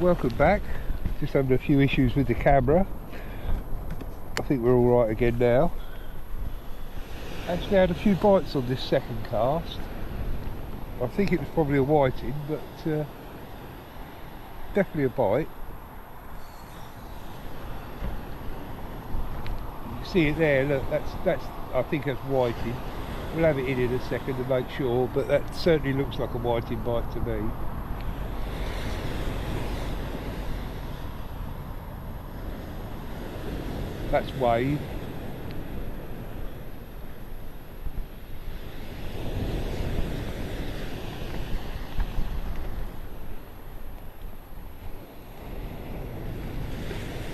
Welcome back. Just having a few issues with the camera. I think we're all right again now. Actually, I had a few bites on this second cast. I think it was probably a whiting, but definitely a bite. You can see it there. Look, that's I think that's whiting. We'll have it in a second to make sure, but that certainly looks like a whiting bite to me. That's Wade.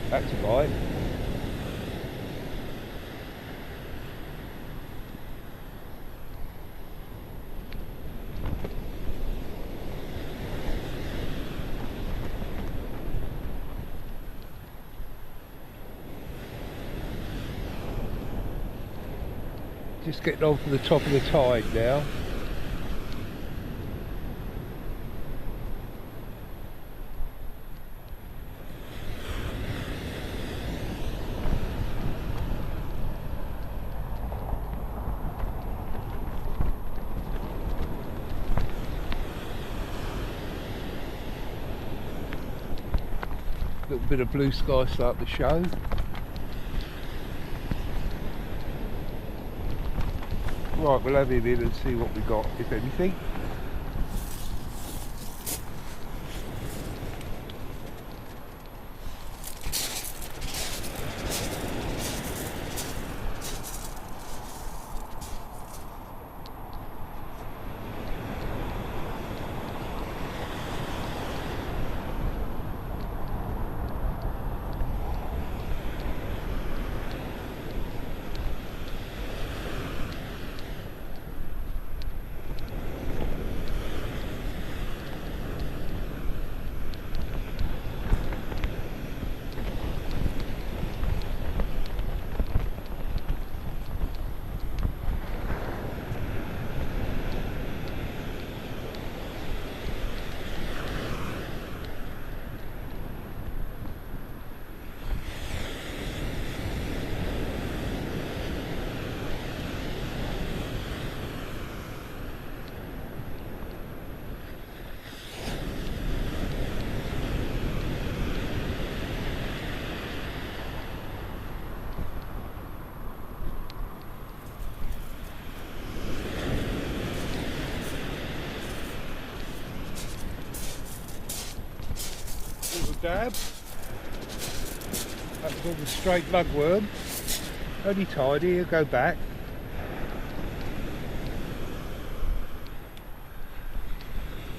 That's a bite. Just getting on for the top of the tide now. A little bit of blue sky starting to show. Right, we'll have him in and see what we got, if anything. Dab. That's called the straight lugworm. Only tiny, he'll go back.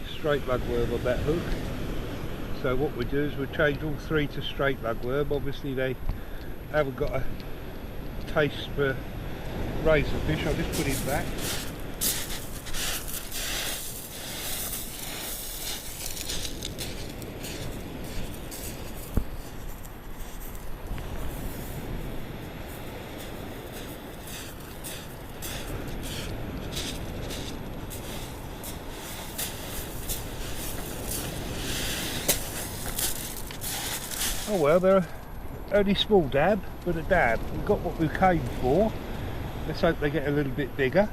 Straight lugworm on that hook. So what we do is we'll change all three to straight lugworm. Obviously they haven't got a taste for razorfish. I'll just put him back. Oh well, they're only small dab, but a dab. We've got what we came for. Let's hope they get a little bit bigger.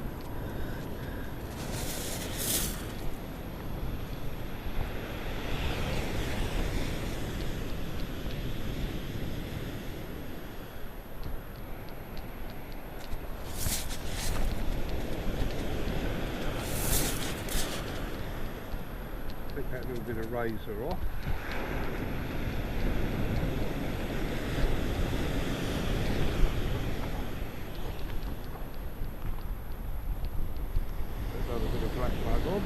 Take that little bit of razor off. Black bug on.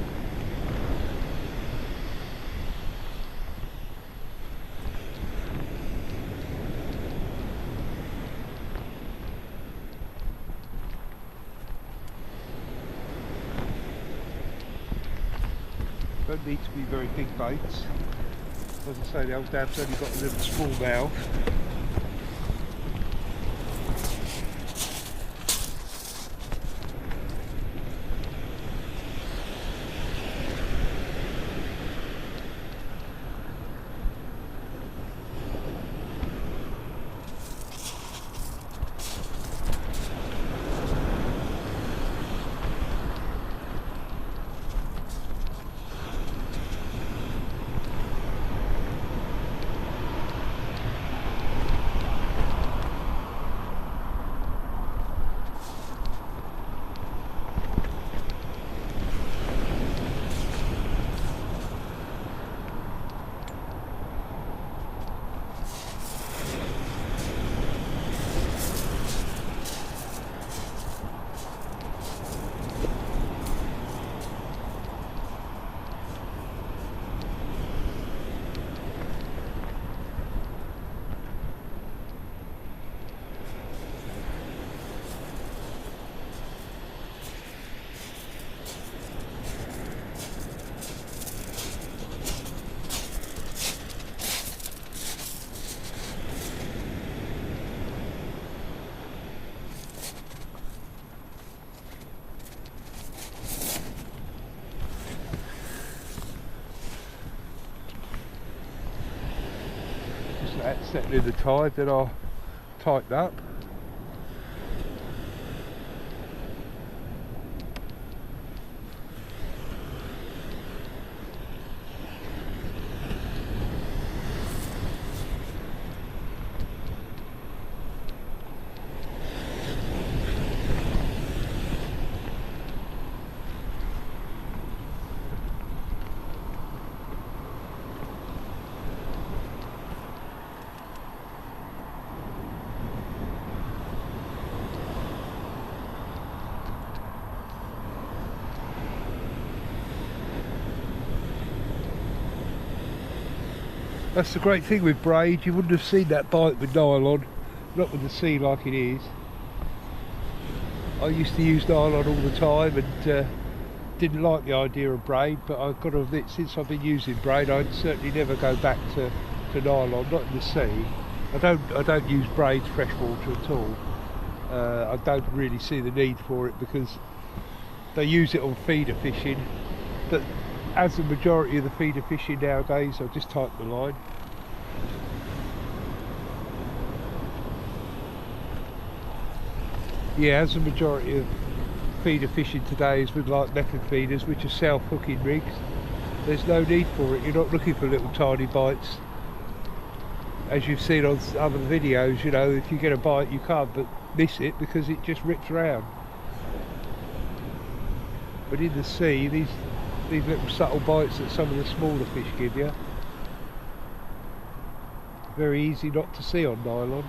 Don't need to be very big baits. As I say, the old dab's only got a little small mouth. that's settling the tide, then I'll tighten up. That's the great thing with braid, you wouldn't have seen that bite with nylon, not with the sea like it is. I used to use nylon all the time and didn't like the idea of braid, but I've got to admit, since I've been using braid, I'd certainly never go back to nylon, not in the sea. I don't use braids freshwater at all. I don't really see the need for it because they use it on feeder fishing, but as the majority of the feeder fishing nowadays, I'll just tighten the line. Yeah, as the majority of feeder fishing today is with like method feeders, which are self-hooking rigs, there's no need for it. You're not looking for little tiny bites. As you've seen on other videos, you know, if you get a bite you can't but miss it because it just rips around. But in the sea, these little subtle bites that some of the smaller fish give you, very easy not to see on nylon.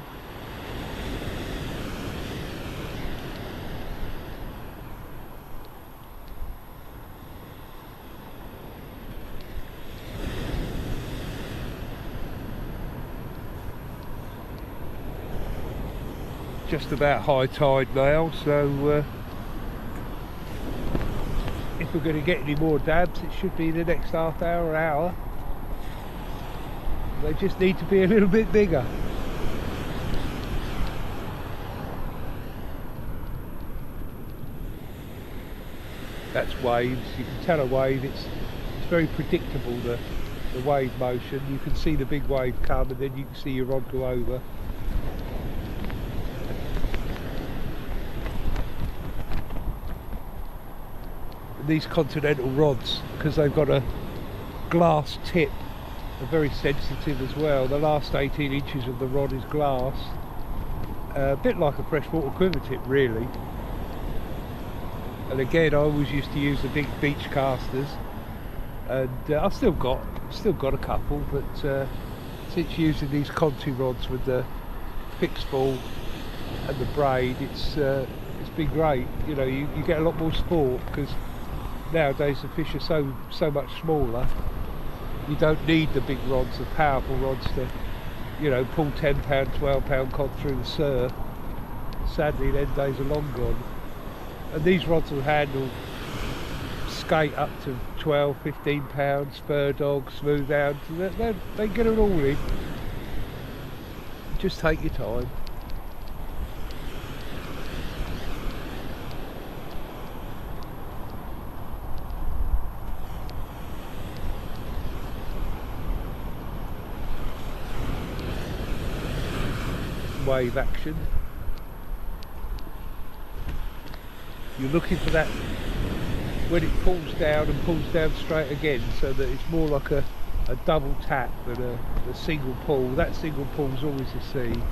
Just about high tide now, so if we're going to get any more dabs, it should be the next half hour or hour. They just need to be a little bit bigger. That's waves. You can tell a wave, it's very predictable, the wave motion. You can see the big wave come and then you can see your rod go over. These continental rods, because they've got a glass tip, are very sensitive as well. The last 18 inches of the rod is glass, a bit like a freshwater quiver tip really. And again, I always used to use the big beach casters, and I've still got a couple, but since using these Conti rods with the fixed ball and the braid, it's been great. You know, you get a lot more sport because nowadays the fish are so much smaller. You don't need the big rods, the powerful rods to, you know, pull 10 pound, 12 pound cod through the surf. Sadly, them days are long gone. And these rods will handle skate up to 12, 15 pounds, spur dog, smooth hound. They get it all in. Just take your time. Wave action. You're looking for that when it pulls down and pulls down straight again, so that it's more like a double tap than a single pull. That single pull is always a C.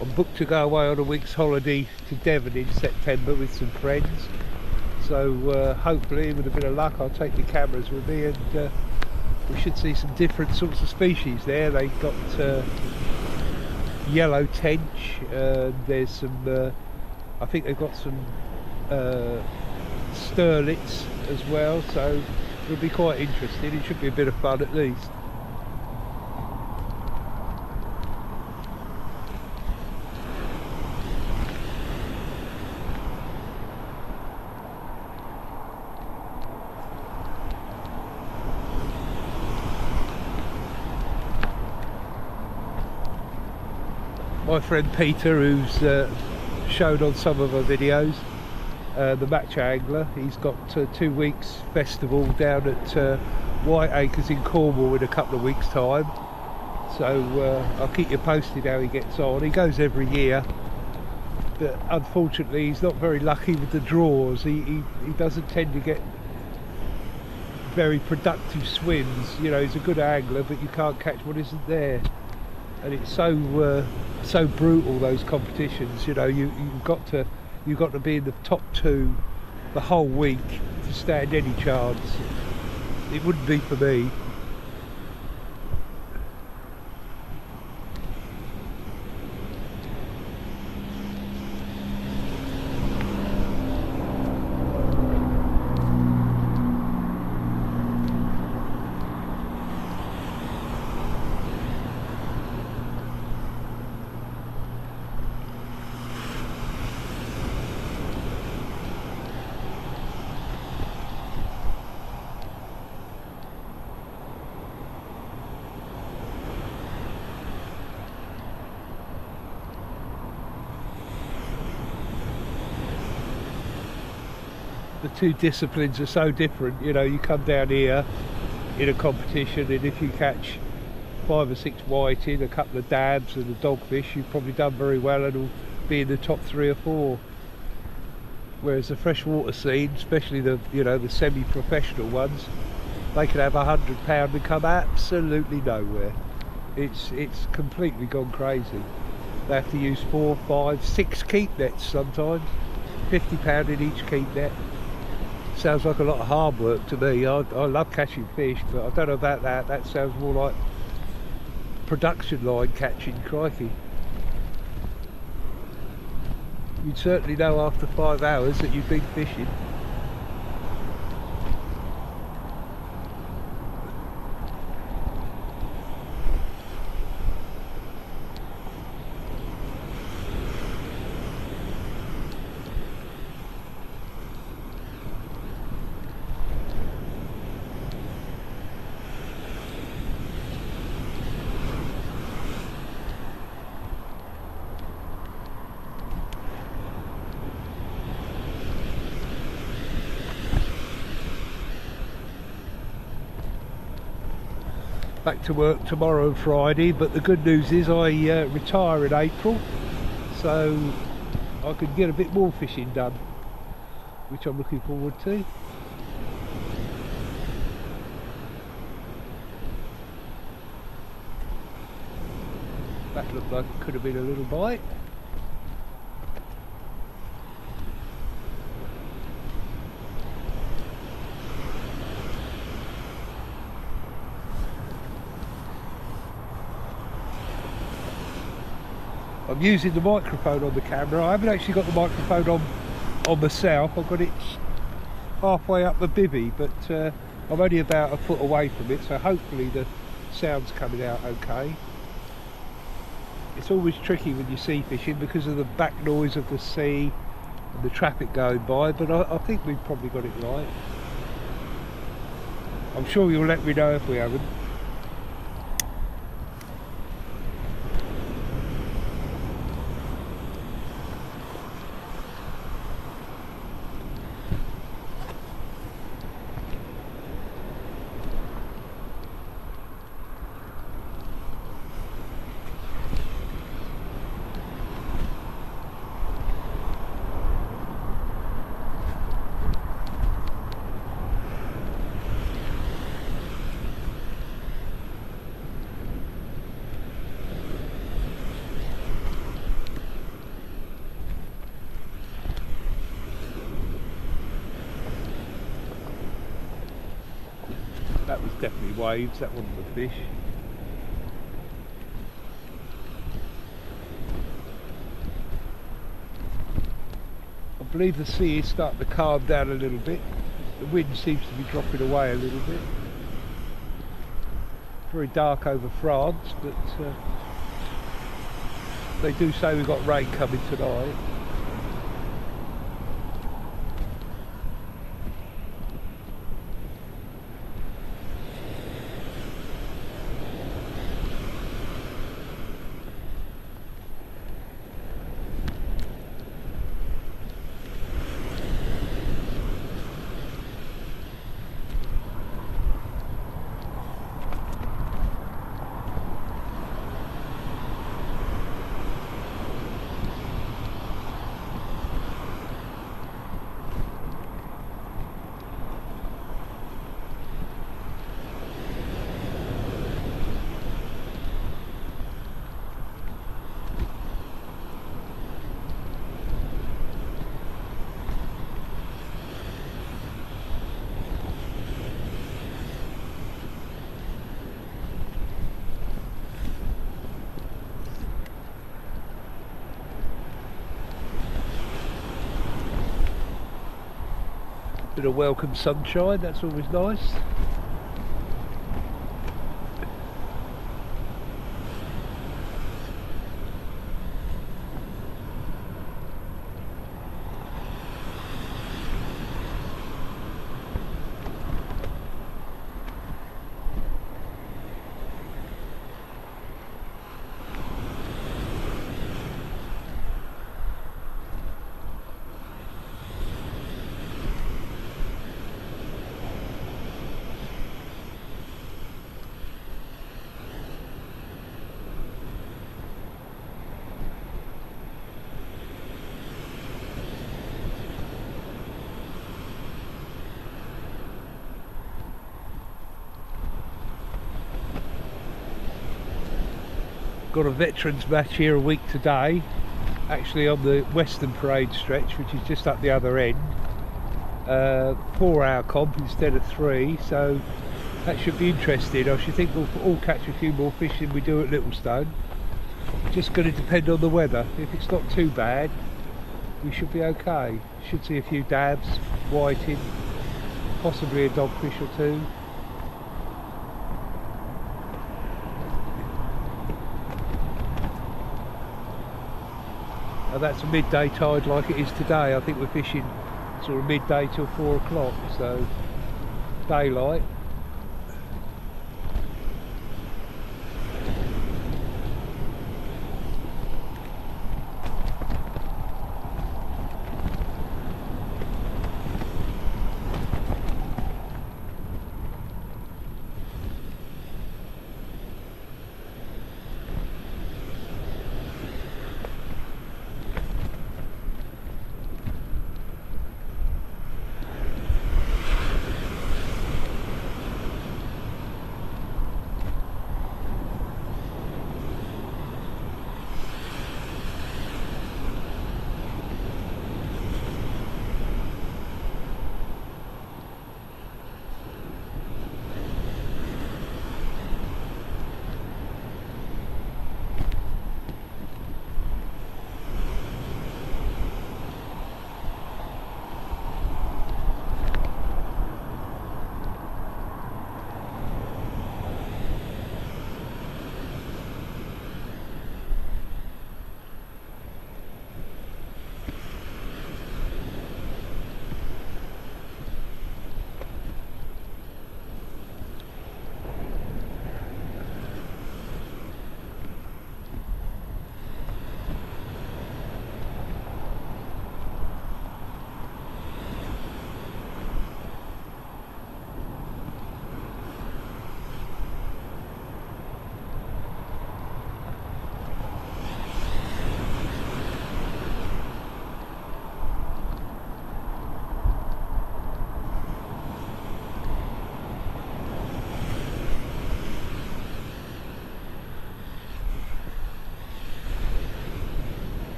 I'm booked to go away on a week's holiday to Devon in September with some friends, so hopefully with a bit of luck I'll take the cameras with me, and we should see some different sorts of species there. They've got yellow tench, there's some, I think they've got some sterlets as well, so it'll be quite interesting. It should be a bit of fun at least. My friend Peter, who's shown on some of our videos, the match angler, he's got 2 weeks festival down at White Acres in Cornwall in a couple of weeks time, so I'll keep you posted how he gets on. He goes every year, but unfortunately he's not very lucky with the draws. He doesn't tend to get very productive swims. You know, he's a good angler, but you can't catch what isn't there, and it's so brutal, those competitions. You know, you've got to be in the top 2 the whole week to stand any chance. It wouldn't be for me. The two disciplines are so different. You know, you come down here in a competition, and if you catch 5 or 6 whiting, a couple of dabs and a dogfish, you've probably done very well and will be in the top 3 or 4. Whereas the freshwater scene, especially the semi-professional ones, they can have £100 and come absolutely nowhere. It's completely gone crazy. They have to use 4, 5, 6 keep nets sometimes, £50 in each keep net. Sounds like a lot of hard work to me. I love catching fish, but I don't know about that. That sounds more like production line catching, crikey. You'd certainly know after 5 hours that you've been fishing. Back to work tomorrow and Friday, but the good news is I retire in April, so I can get a bit more fishing done, which I'm looking forward to. That looked like it could have been a little bite. I'm using the microphone on the camera. I haven't actually got the microphone on myself. I've got it halfway up the bivvy, but I'm only about a foot away from it, so hopefully the sound's coming out okay. It's always tricky when you sea fishing because of the back noise of the sea and the traffic going by, but I think we've probably got it right. I'm sure you'll let me know if we haven't. That was definitely waves, that wasn't the fish. believe the sea is starting to calm down a little bit. The wind seems to be dropping away a little bit. Very dark over France, but they do say we've got rain coming tonight. Bit of welcome sunshine, that's always nice. Got a veterans match here a week today, actually on the Western Parade stretch, which is just up the other end. 4-hour comp instead of 3, so that should be interesting. I should think we'll all catch a few more fish than we do at Littlestone. Just going to depend on the weather. If it's not too bad, we should be okay. Should see a few dabs, whiting, possibly a dogfish or two. Now that's a midday tide like it is today. I think we're fishing sort of midday till 4 o'clock, so daylight.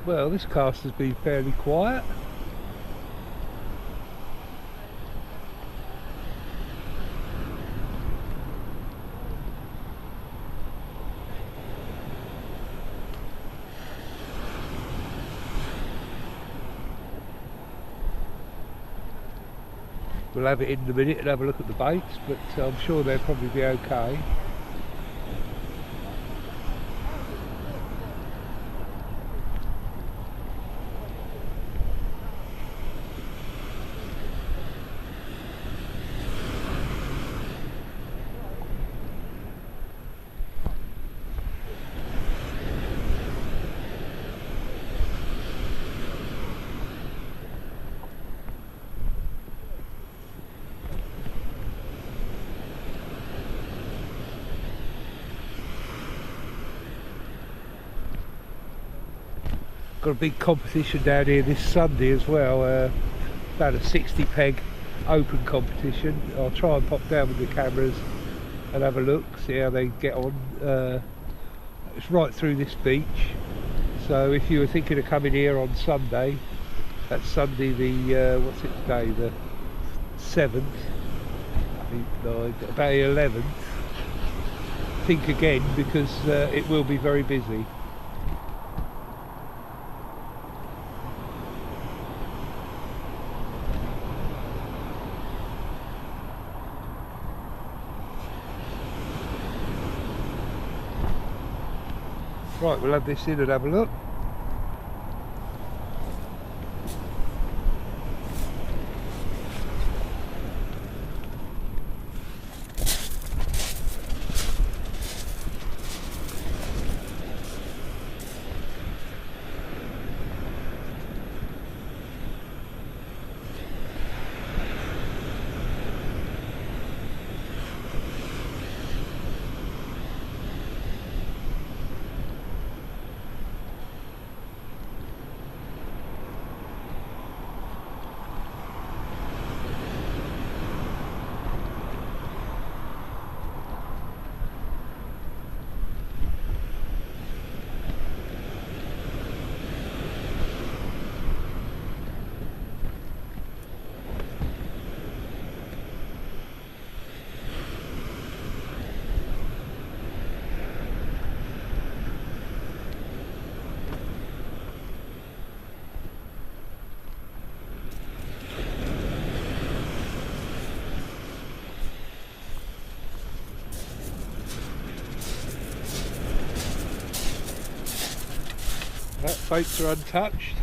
Well, this cast has been fairly quiet. We'll have it in a minute and have a look at the baits, but I'm sure they'll probably be okay. Got a big competition down here this Sunday as well, about a 60 peg open competition. I'll try and pop down with the cameras and have a look, see how they get on. It's right through this beach, so if you were thinking of coming here on Sunday, that's Sunday the, what's it today, the 7th, 8, 9, about the 11th, think again, because it will be very busy. Right, we'll have this in and have a look. That boats are untouched.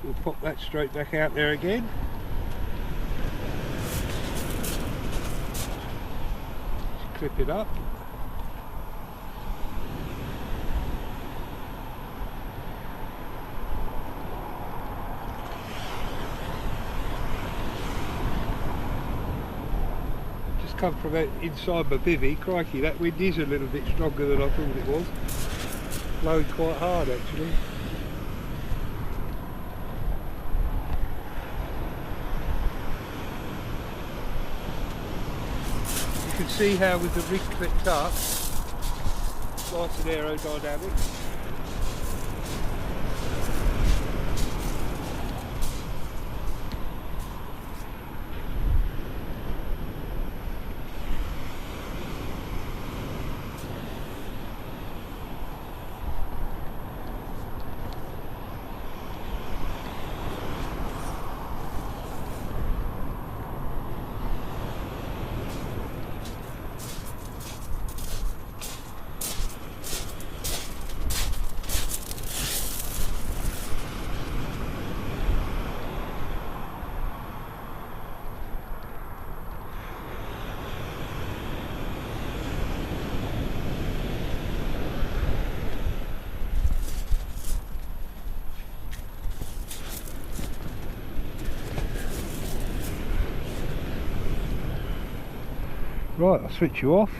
We'll pop that straight back out there again. Just clip it up. Come from inside my bivvy. Crikey, that wind is a little bit stronger than I thought it was. Blowing quite hard actually. You can see how with the rig clipped up, nice and aerodynamic. Right, I'll switch you off.